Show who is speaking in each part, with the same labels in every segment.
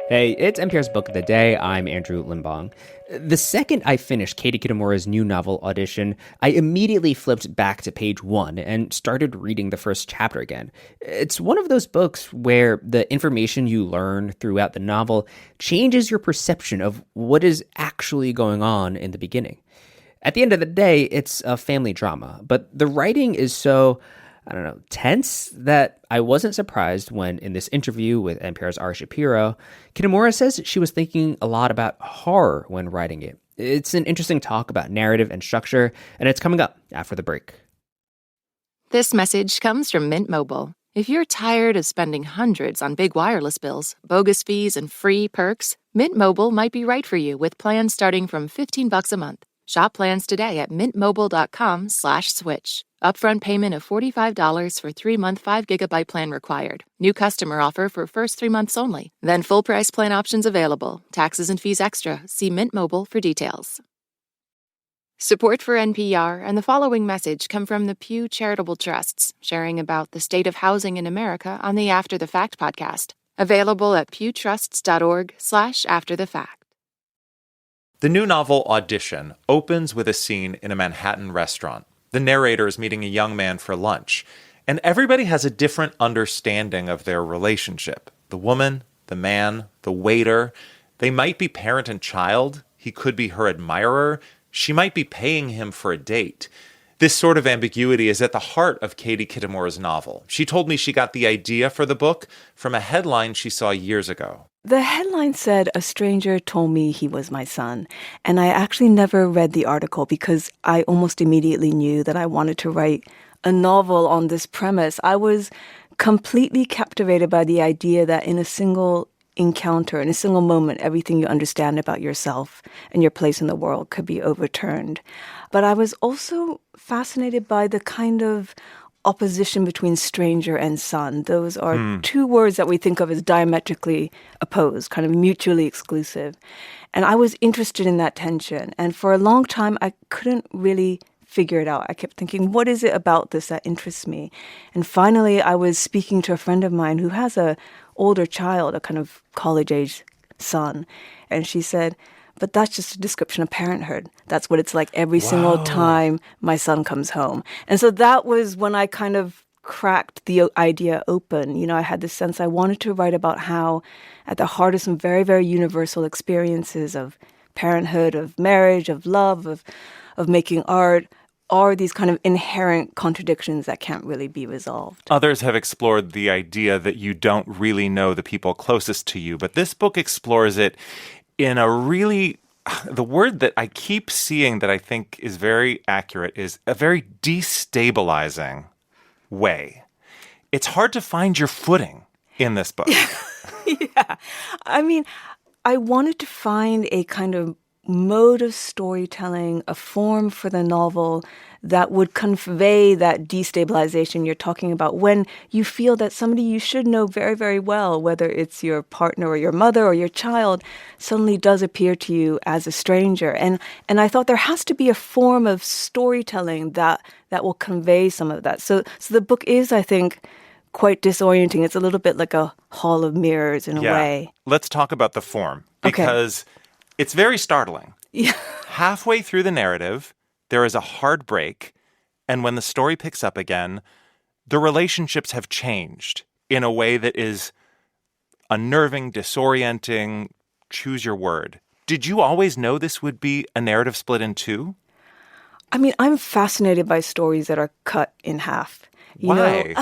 Speaker 1: Hey, it's NPR's Book of the Day. I'm Andrew Limbong. The second I finished Katie Kitamura's new novel, Audition, I immediately flipped back to page 1 and started reading the first chapter again. It's one of those books where the information you learn throughout the novel changes your perception of what is actually going on in the beginning. At the end of the day, it's a family drama, but the writing is so, tense that I wasn't surprised when, in this interview with NPR's Shapiro, Kitamura says she was thinking a lot about horror when writing it. It's an interesting talk about narrative and structure, and it's coming up after the break.
Speaker 2: This message comes from Mint Mobile. If you're tired of spending hundreds on big wireless bills, bogus fees, and free perks, Mint Mobile might be right for you with plans starting from $15 a month. Shop plans today at mintmobile.com/switch. Upfront payment of $45 for 3-month 5GB plan required. New customer offer for first 3 months only. Then full price plan options available. Taxes and fees extra. See Mint Mobile for details. Support for NPR and the following message come from the Pew Charitable Trusts, sharing about the state of housing in America on the After the Fact podcast. Available at pewtrusts.org/afterthefact.
Speaker 3: The new novel Audition opens with a scene in a Manhattan restaurant. The narrator is meeting a young man for lunch, and everybody has a different understanding of their relationship. The woman, the man, the waiter, they might be parent and child. He could be her admirer. She might be paying him for a date. This sort of ambiguity is at the heart of Katie Kitamura's novel. She told me she got the idea for the book from a headline she saw years ago.
Speaker 4: The headline said, "A stranger told me he was my son." And I actually never read the article because I almost immediately knew that I wanted to write a novel on this premise. I was completely captivated by the idea that in a single encounter, in a single moment, everything you understand about yourself and your place in the world could be overturned. But I was also fascinated by the kind of opposition between stranger and son. Those are two words that we think of as diametrically opposed, kind of mutually exclusive. And I was interested in that tension. And for a long time, I couldn't really figure it out. I kept thinking, what is it about this that interests me? And finally, I was speaking to a friend of mine who has a older child, a kind of college-age son. And she said, but that's just a description of parenthood. That's what it's like every single time my son comes home. And so that was when I kind of cracked the idea open. You know, I had this sense I wanted to write about how at the heart of some very, very universal experiences of parenthood, of marriage, of love, of making art, are these kind of inherent contradictions that can't really be resolved.
Speaker 3: Others have explored the idea that you don't really know the people closest to you, but this book explores it in a really, the word that I keep seeing that I think is very accurate is a very destabilizing way. It's hard to find your footing in this book.
Speaker 4: Yeah. I mean, I wanted to find a kind of mode of storytelling, a form for the novel that would convey that destabilization you're talking about when you feel that somebody you should know very, very well, whether it's your partner or your mother or your child, suddenly does appear to you as a stranger. And I thought there has to be a form of storytelling that will convey some of that. So the book is, I think, quite disorienting. It's a little bit like a hall of mirrors in a way.
Speaker 3: Let's talk about the form because it's very startling.
Speaker 4: Yeah.
Speaker 3: Halfway through the narrative, there is a hard break, and when the story picks up again, the relationships have changed in a way that is unnerving, disorienting, choose your word. Did you always know this would be a narrative split in two?
Speaker 4: I mean, I'm fascinated by stories that are cut in half.
Speaker 3: Why?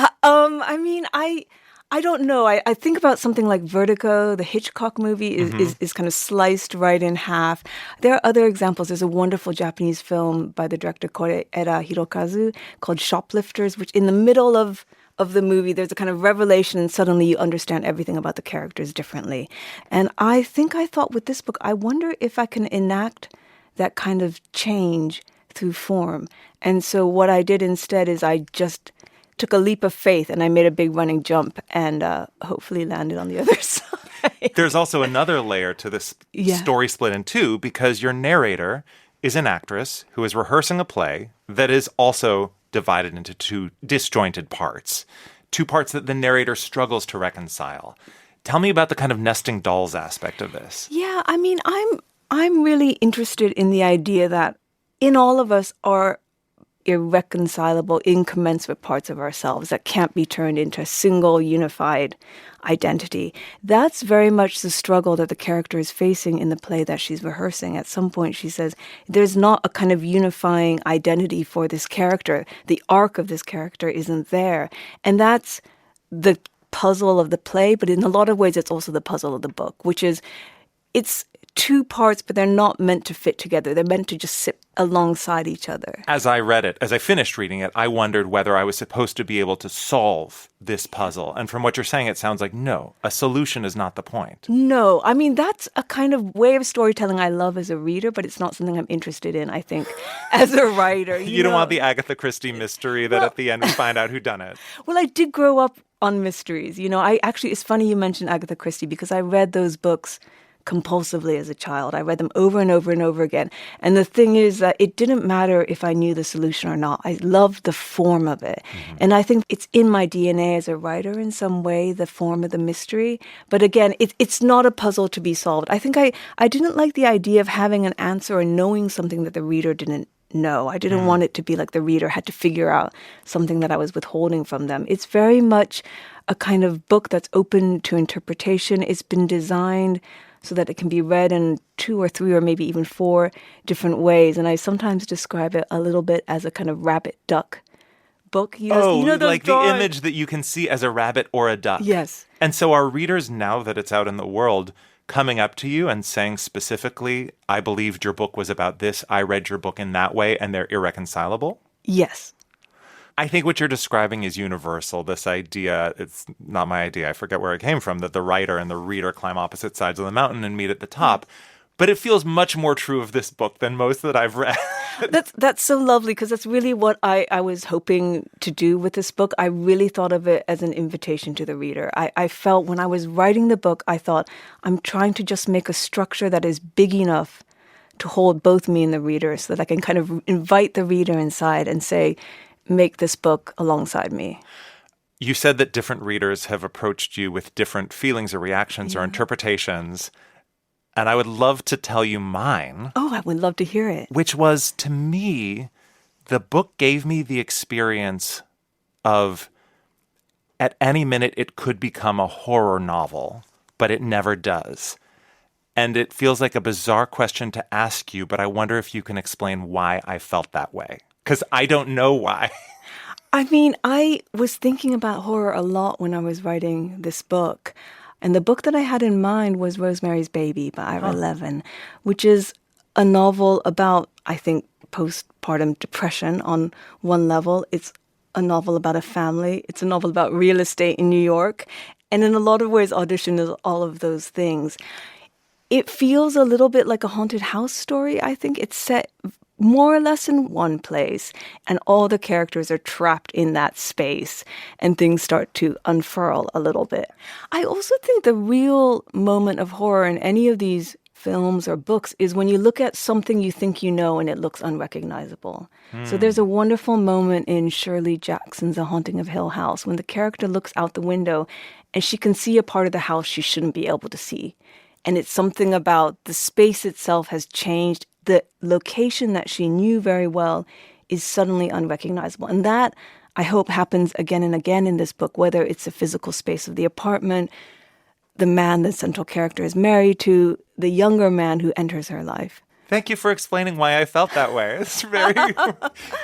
Speaker 4: I don't know. I think about something like Vertigo, the Hitchcock movie is kind of sliced right in half. There are other examples. There's a wonderful Japanese film by the director Koreeda Hirokazu called Shoplifters, which in the middle of the movie, there's a kind of revelation and suddenly you understand everything about the characters differently. And I think I thought with this book, I wonder if I can enact that kind of change through form. And so what I did instead is I just took a leap of faith and I made a big running jump and hopefully landed on the other side.
Speaker 3: There's also another layer to this story split in two because your narrator is an actress who is rehearsing a play that is also divided into two disjointed parts, two parts that the narrator struggles to reconcile. Tell me about the kind of nesting dolls aspect of this.
Speaker 4: Yeah, I mean, I'm really interested in the idea that in all of us are irreconcilable, incommensurate parts of ourselves that can't be turned into a single unified identity. That's very much the struggle that the character is facing in the play that she's rehearsing. At some point, she says, there's not a kind of unifying identity for this character. The arc of this character isn't there. And that's the puzzle of the play, but in a lot of ways, it's also the puzzle of the book, which is it's two parts, but they're not meant to fit together. They're meant to just sit alongside each other.
Speaker 3: As I read it, as I finished reading it, I wondered whether I was supposed to be able to solve this puzzle. And from what you're saying, it sounds like, no, a solution is not the point.
Speaker 4: No, I mean, that's a kind of way of storytelling I love as a reader, but it's not something I'm interested in, I think, as a writer.
Speaker 3: You don't want the Agatha Christie mystery that at the end we find out who done it.
Speaker 4: Well, I did grow up on mysteries. It's funny you mentioned Agatha Christie because I read those books compulsively as a child. I read them over and over and over again. And the thing is that it didn't matter if I knew the solution or not. I loved the form of it. Mm-hmm. And I think it's in my DNA as a writer in some way, the form of the mystery. But again, it's not a puzzle to be solved. I think I didn't like the idea of having an answer or knowing something that the reader didn't know. I didn't want it to be like the reader had to figure out something that I was withholding from them. It's very much a kind of book that's open to interpretation. It's been designed so that it can be read in 2 or 3 or maybe even 4 different ways. And I sometimes describe it a little bit as a kind of rabbit-duck book.
Speaker 3: Like the image that you can see as a rabbit or a duck.
Speaker 4: Yes.
Speaker 3: And so are readers, now that it's out in the world, coming up to you and saying specifically, I believed your book was about this, I read your book in that way, and they're irreconcilable?
Speaker 4: Yes.
Speaker 3: I think what you're describing is universal, this idea, it's not my idea, I forget where it came from, that the writer and the reader climb opposite sides of the mountain and meet at the top. But it feels much more true of this book than most that I've read.
Speaker 4: That's so lovely, because that's really what I was hoping to do with this book. I really thought of it as an invitation to the reader. I felt when I was writing the book, I thought, I'm trying to just make a structure that is big enough to hold both me and the reader so that I can kind of invite the reader inside and say, make this book alongside me.
Speaker 3: You said that different readers have approached you with different feelings or reactions or interpretations. And I would love to tell you mine.
Speaker 4: Oh, I would love to hear it.
Speaker 3: Which was, to me, the book gave me the experience of, at any minute, it could become a horror novel, but it never does. And it feels like a bizarre question to ask you, but I wonder if you can explain why I felt that way. Because I don't know why.
Speaker 4: I mean, I was thinking about horror a lot when I was writing this book. And the book that I had in mind was Rosemary's Baby by Ira Levin, which is a novel about, I think, postpartum depression on one level. It's a novel about a family. It's a novel about real estate in New York. And in a lot of ways, Audition is all of those things. It feels a little bit like a haunted house story, I think. It's set more or less in one place, and all the characters are trapped in that space, and things start to unfurl a little bit. I also think the real moment of horror in any of these films or books is when you look at something you think you know and it looks unrecognizable. So there's a wonderful moment in Shirley Jackson's A Haunting of Hill House when the character looks out the window and she can see a part of the house she shouldn't be able to see. And it's something about the space itself has changed. The location that she knew very well is suddenly unrecognizable. And that, I hope, happens again and again in this book, whether it's the physical space of the apartment, the man the central character is married to, the younger man who enters her life.
Speaker 3: Thank you for explaining why I felt that way. It's very,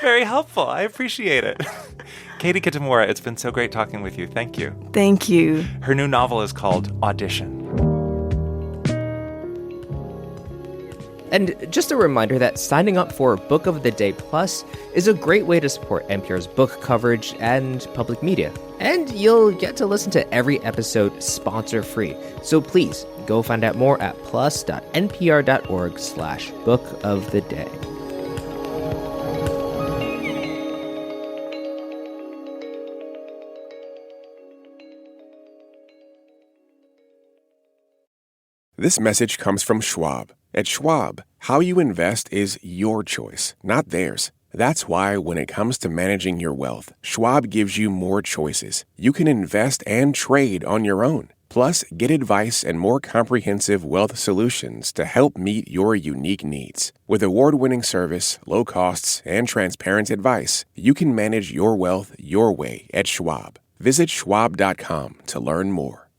Speaker 3: very helpful. I appreciate it. Katie Kitamura, it's been so great talking with you. Thank you.
Speaker 4: Thank you.
Speaker 3: Her new novel is called Audition.
Speaker 1: And just a reminder that signing up for Book of the Day Plus is a great way to support NPR's book coverage and public media. And you'll get to listen to every episode sponsor-free. So please, go find out more at plus.npr.org/Book of the Day.
Speaker 5: This message comes from Schwab. At Schwab, how you invest is your choice, not theirs. That's why when it comes to managing your wealth, Schwab gives you more choices. You can invest and trade on your own. Plus, get advice and more comprehensive wealth solutions to help meet your unique needs. With award-winning service, low costs, and transparent advice, you can manage your wealth your way at Schwab. Visit schwab.com to learn more.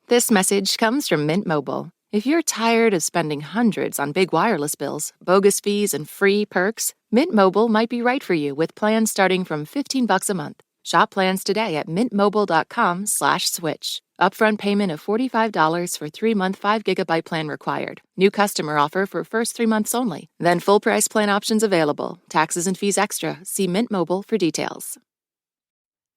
Speaker 2: This message comes from Mint Mobile. If you're tired of spending hundreds on big wireless bills, bogus fees, and free perks, Mint Mobile might be right for you with plans starting from $15 a month. Shop plans today at mintmobile.com/switch. Upfront payment of $45 for 3-month 5GB plan required. New customer offer for first 3 months only. Then full price plan options available. Taxes and fees extra. See Mint Mobile for details.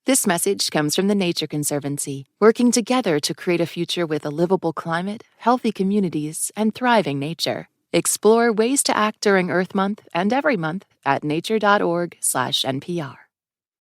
Speaker 2: This message comes from the Nature Conservancy, working together to create a future with a livable climate, healthy communities, and thriving nature. Explore ways to act during Earth Month and every month at nature.org/NPR.